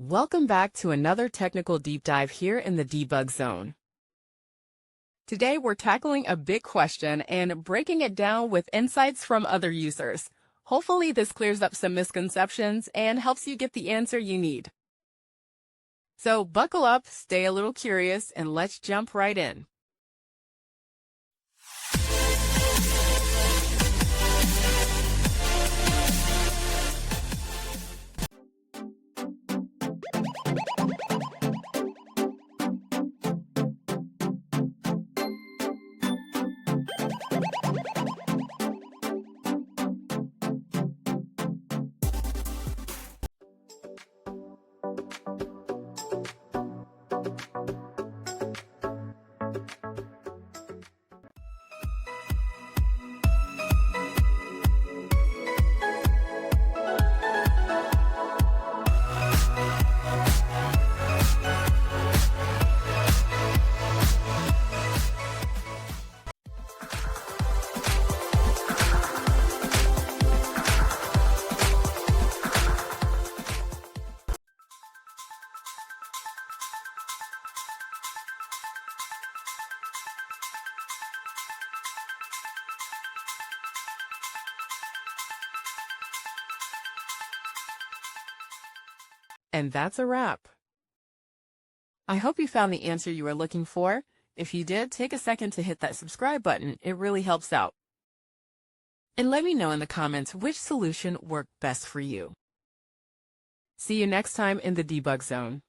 Welcome back to another technical deep dive here in the Debug Zone. Today we're tackling a big question and breaking it down with insights from other users. Hopefully this clears up some misconceptions and helps you get the answer you need. So buckle up, stay a little curious, and let's jump right in. And that's a wrap. I hope you found the answer you were looking for. If you did, take a second to hit that subscribe button. It really helps out. And let me know in the comments which solution worked best for you. See you next time in the Debug Zone.